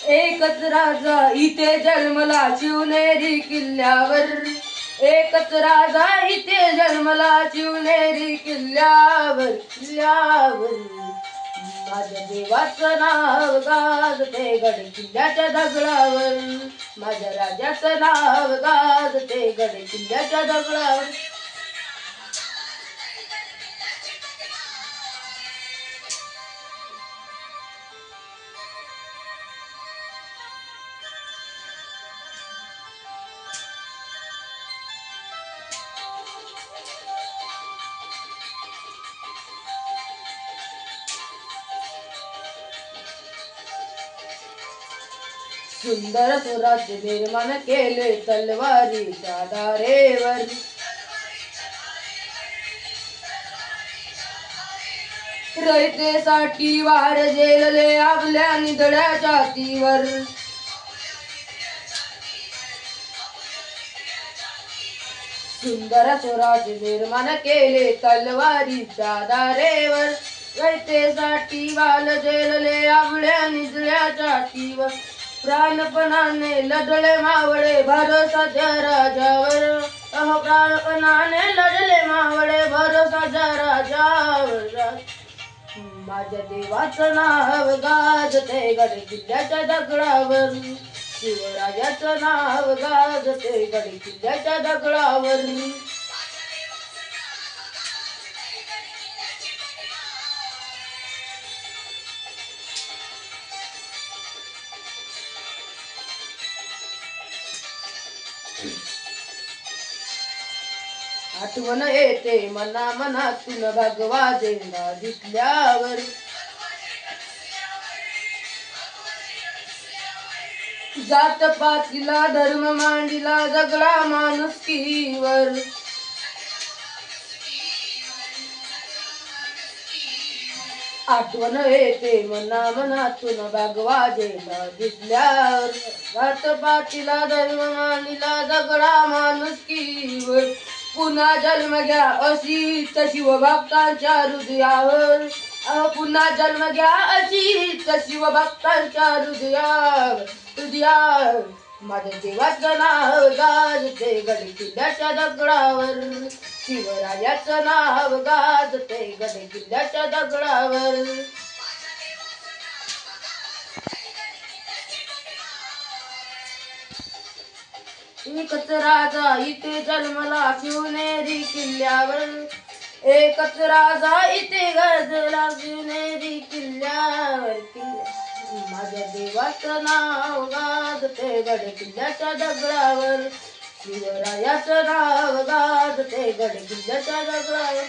एकच राजा इथे जन्मला शिवनेरी किल्ल्यावर, एकच राजा इथे जन्मला शिवनेरी किल्ल्यावर, किल्ल्यावर. माझ्या देवाचं नाव गाजते गड किल्ल्याच्या दगडावर, माझ्या राजाचं नाव गाजते गड किल्ल्याच्या दगडावर. सुंदर स्वराज्य निर्माण केले तलवारीच्या धारेवर, रयतेसाठी वार झेलले आपल्या निधड्या छातीवर. सुंदर स्वराज्य निर्माण केले तलवारीच्या धारेवर, रयतेसाठी वार झेलले आपल्या निधड्या छातीवर. प्राणपणाने लढले मावळे भरोसाच्या राजावर, प्राणपणाने लढले मावळे भरोसाच्या राजावर. माझ्या देवाचं नाव गाजते गड किल्ल्याच्या दगडावर, शिवराजाचं नाव गाजते गड किल्ल्याच्या दगडावर. आठवण येते मना मनातून भगवा झेंडा दिसल्यावर, जात पातीला धर्म मांडिला दगडा माणुसकीवर. आठवण येते मना मनातून भगवा झेंडा दिसल्यावर, जात पातीला धर्म मांडिला दगडा माणुसकीवर. पुन्हा जन्म घ्या अशीच शिवभक्तांच्या हृदयावर, पुन्हा जन्म घ्या अशीच शिवभक्तांच्या हृदयावर, हृदयावर. माझ्या देवाचं नाव गाजते गड किल्ल्याच्या दगडावर, शिवरायाचं नाव गाजते गड किल्ल्याच्या दगडावर. एकच राजा इथे जन्मला शिवनेरी किल्ल्यावर, एकच राजा इथे गाजला शिवनेरी किल्ल्यावर, किल्ल्यावर. माझ्या देवाचं नाव गाजते गड किल्ल्याच्या दगडावर, शिवरायाचं नाव गाजते गड किल्ल्याच्या दगडावर.